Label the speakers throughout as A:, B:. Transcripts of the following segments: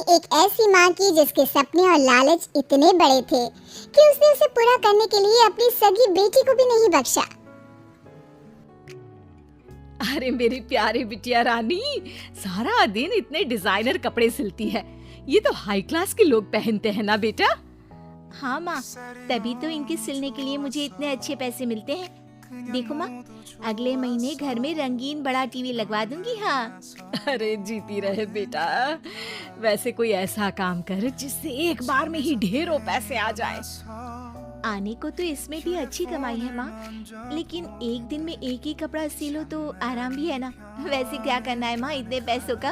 A: एक ऐसी माँ की जिसके सपने और लालच इतने बड़े थे कि उसने उसे पूरा करने के लिए अपनी सगी बेटी को भी नहीं बख्शा।
B: अरे मेरी प्यारी बिटिया रानी, सारा दिन इतने डिजाइनर कपड़े सिलती है। ये तो हाई क्लास के लोग पहनते हैं ना बेटा।
C: हाँ माँ, तभी तो इनके सिलने के लिए मुझे इतने अच्छे पैसे मिलते हैं। देखो माँ, अगले महीने घर में रंगीन बड़ा टीवी लगवा दूंगी। हाँ।
B: अरे जीती रहे बेटा। वैसे कोई ऐसा काम कर जिससे एक बार में ही ढेरों पैसे आ जाए।
C: आने को तो इसमें भी अच्छी कमाई है माँ, लेकिन एक दिन में एक ही कपड़ा सिलो तो आराम भी है ना। वैसे क्या करना है माँ इतने पैसों का?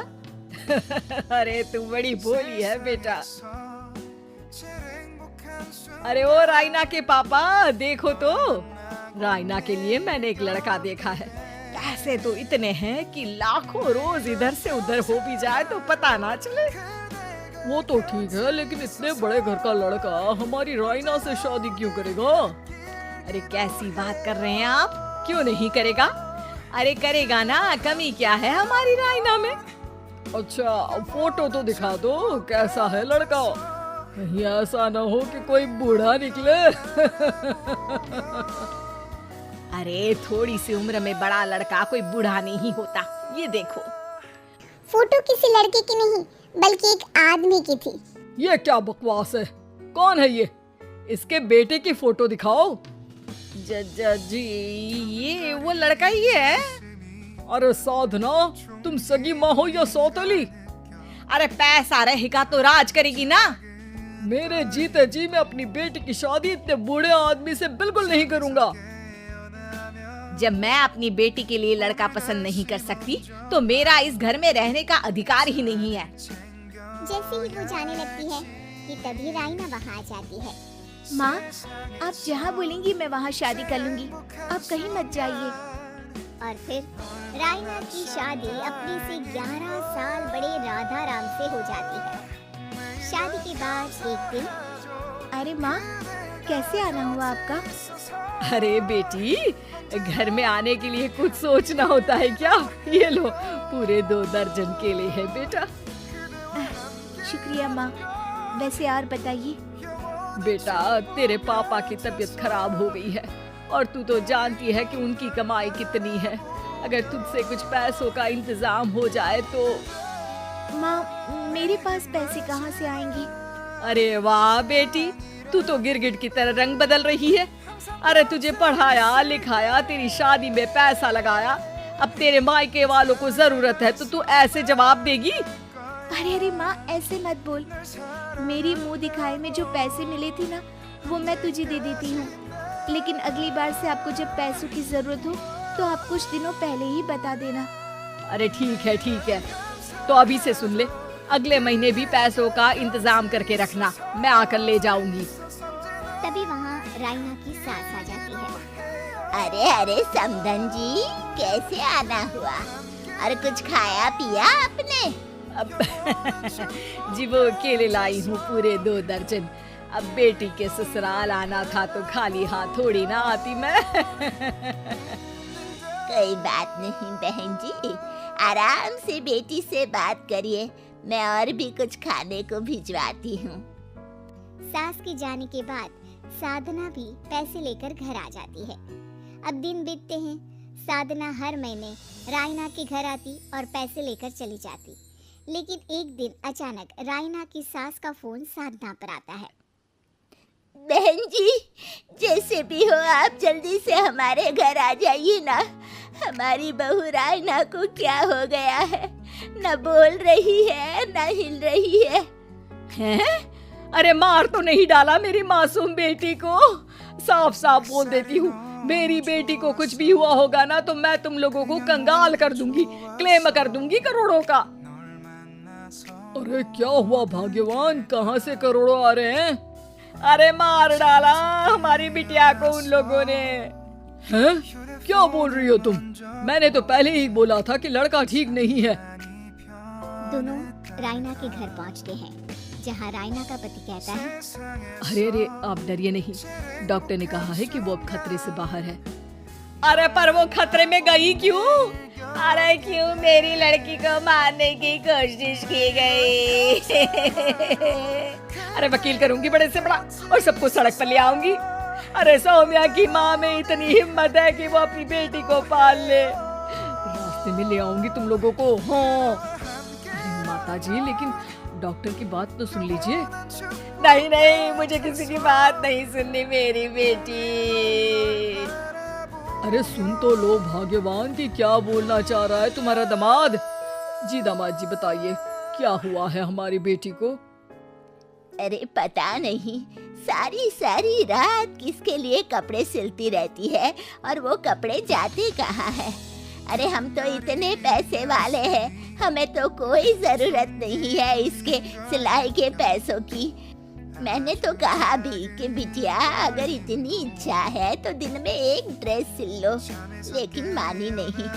B: अरे तू बड़ी भोली है बेटा। अरे ओ रायना के पापा, देखो तो रायना के लिए मैंने एक लड़का देखा है। पैसे तो इतने हैं कि लाखों रोज इधर से उधर हो भी जाए तो पता ना चले। वो तो ठीक है, लेकिन इतने बड़े घर का लड़का हमारी रायना से शादी क्यों करेगा? अरे कैसी बात कर रहे हैं आप? क्यों नहीं करेगा? अरे करेगा ना, कमी क्या है हमारी रायना में? अच्छा फोटो तो दिखा दो, कैसा है लड़का? कहीं ऐसा ना हो कि कोई बूढ़ा निकले। अरे थोड़ी सी उम्र में बड़ा लड़का कोई बूढ़ा नहीं होता। ये देखो।
A: फोटो किसी लड़के की नहीं बल्कि एक आदमी की थी।
B: ये क्या बकवास है? कौन है ये? इसके बेटे की फोटो दिखाओ। जी ये वो लड़का ही है। अरे साधना, तुम सगी माँ हो या सौतेली? अरे पैसा रहेगा तो राज करेगी ना। मेरे जीते जी मैं अपनी बेटी की शादी इतने बूढ़े आदमी से बिल्कुल नहीं करूंगा। जब मैं अपनी बेटी के लिए लड़का पसंद नहीं कर सकती तो मेरा इस घर में रहने का अधिकार ही नहीं है।
A: जैसे ही वो जाने लगती है कि तभी रायना वहाँ आ जाती है।
C: माँ, आप जहाँ बोलेंगी मैं वहाँ शादी कर लूंगी, आप कहीं मत जाइए।
A: और फिर रायना की शादी अपने से 11 साल बड़े राधा राम से हो जाती है। शादी के बाद एक दिन,
C: अरे माँ, कैसे आना हुआ आपका?
B: अरे बेटी, घर में आने के लिए कुछ सोचना होता है क्या? ये लो, पूरे 2 दर्जन केले हैं बेटा।
C: शुक्रिया माँ। वैसे और बताइए।
B: बेटा तेरे पापा की तबीयत खराब हो गई है और तू तो जानती है कि उनकी कमाई कितनी है। अगर तुझसे कुछ पैसों का इंतजाम हो जाए तो।
C: माँ, मेरे पास पैसे कहाँ से आएंगे?
B: अरे वाह बेटी, तू तो गिरगिट की तरह रंग बदल रही है। अरे तुझे पढ़ाया लिखाया, तेरी शादी में पैसा लगाया, अब तेरे मायके वालों को जरूरत है तो तू ऐसे जवाब देगी?
C: अरे माँ, ऐसे मत बोल। मेरी मुंह दिखाए में जो पैसे मिले थे ना, वो मैं तुझे दे देती हूँ। लेकिन अगली बार से आपको जब पैसों की जरूरत हो तो आप कुछ दिनों पहले ही बता देना।
B: अरे ठीक है, तो अभी से सुन ले, अगले महीने भी पैसों का इंतजाम करके रखना, मैं आकर ले जाऊंगी।
A: तभी वहाँ रायना की सास आ जाती है।
D: अरे समधन जी, कैसे आना हुआ? अरे कुछ खाया पिया आपने?
B: जी वो केले लाई हूँ पूरे 2 दर्जन। अब बेटी के ससुराल आना था तो खाली हाथ थोड़ी ना आती मैं।
D: कोई बात नहीं बहन जी, आराम से बेटी से बात करिए, मैं और भी कुछ खाने को भिजवाती हूँ।
A: सास के जाने के बाद साधना भी पैसे लेकर घर आ जाती है। अब दिन बीतते हैं। साधना हर महीने रायना के घर आती और पैसे लेकर चली जाती। लेकिन एक दिन अचानक रायना की सास का फोन साधना पर आता है।
D: बहन जी, जैसे भी हो आप जल्दी से हमारे घर आ जाइए ना। हमारी बहू रायना को क्या हो गया है? न बोल रही है न हिल रही है।
B: हैं? अरे मार तो नहीं डाला मेरी मासूम बेटी को? साफ साफ बोल देती हूँ, मेरी बेटी को कुछ भी हुआ होगा ना तो मैं तुम लोगों को कंगाल कर दूंगी, क्लेम कर दूंगी करोड़ों का। अरे क्या हुआ भाग्यवान, कहाँ से करोड़ों आ रहे हैं? अरे मार डाला हमारी बिटिया को उन लोगों ने। हैं? क्या बोल रही हो तुम? मैंने तो पहले ही बोला था कि लड़का ठीक नहीं है।
A: दोनों रायना के घर पहुंचते हैं, जहां रायना का पति कहता है,
B: अरे आप डरिए नहीं, डॉक्टर ने कहा है कि वो अब खतरे से बाहर है। अरे पर वो खतरे में गई क्यों? अरे क्यों मेरी लड़की को मारने की कोशिश की गई? अरे वकील करूंगी बड़े से बड़ा और सबको सड़क पर ले आऊंगी। अरे सौम्या की माँ में इतनी हिम्मत है कि वो अपनी बेटी को पाल ले। रास्ते में ले आऊंगी तुम लोगों को। हाँ अरे माता जी, लेकिन डॉक्टर की बात तो सुन लीजिए। नहीं नहीं, मुझे किसी की बात नहीं सुननी मेरी बेटी। अरे सुन तो लो भाग्यवान की क्या बोलना चाह रहा है तुम्हारा दामाद। जी दामाद जी बताइए क्या हुआ है हमारी बेटी को?
D: अरे पता नहीं, सारी सारी रात किसके लिए कपड़े सिलती रहती है और वो कपड़े जाते कहाँ है। अरे हम तो इतने पैसे वाले हैं, हमें तो कोई जरूरत नहीं है इसके सिलाई के पैसों की। मैंने तो कहा भी कि बिटिया अगर इतनी इच्छा है तो दिन में एक ड्रेस सिल लो, लेकिन मानी नहीं।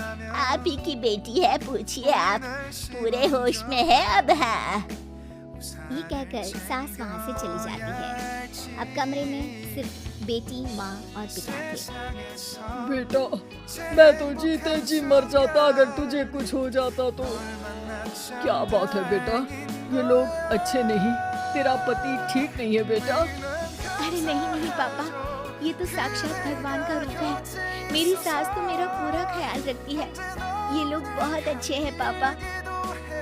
D: आप ही की बेटी है, पूछिए आप, पूरे होश में है अब। हाँ
A: ये कहकर सास वहाँ से चली जाती है। अब कमरे में सिर्फ बेटी, माँ और पिता थे।
B: बेटा मैं तो जीते जी मर जाता अगर तुझे कुछ हो जाता तो। क्या बात है बेटा, ये लोग अच्छे नहीं, तेरा पति ठीक नहीं है बेटा।
C: अरे नहीं नहीं पापा, ये तो साक्षात भगवान का रूप है। मेरी सास तो मेरा पूरा ख्याल रखती है। ये लोग बहुत अच्छे हैं पापा।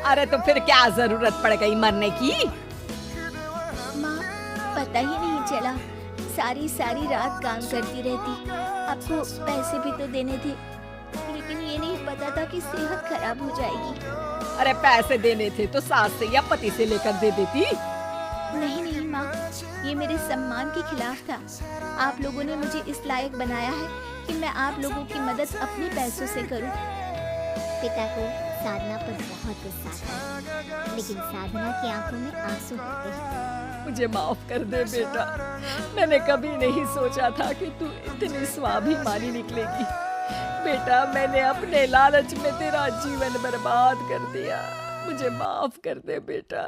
B: अरे तो फिर क्या जरूरत पड़ गई मरने की?
C: माँ पता ही नहीं चला, सारी सारी रात काम करती रहती। आपको पैसे भी तो देने थे, लेकिन ये नहीं पता था कि सेहत खराब हो जाएगी।
B: अरे पैसे देने थे तो सास से या पति से लेकर दे देती।
C: नहीं नहीं माँ, ये मेरे सम्मान के खिलाफ था। आप लोगों ने मुझे इस लायक बनाया है कि मैं आप लोगों की मदद अपने पैसों से करूं।
A: पिता को साधना पर बहुत गुस्सा आता है, लेकिन साधना की आंखों में आंसू होते हैं।
B: मुझे माफ कर दे बेटा, मैंने कभी नहीं सोचा था कि तू इतनी स्वाभिमानी निकलेगी। बेटा मैंने अपने लालच में तेरा जीवन बर्बाद कर दिया, मुझे माफ कर दे बेटा।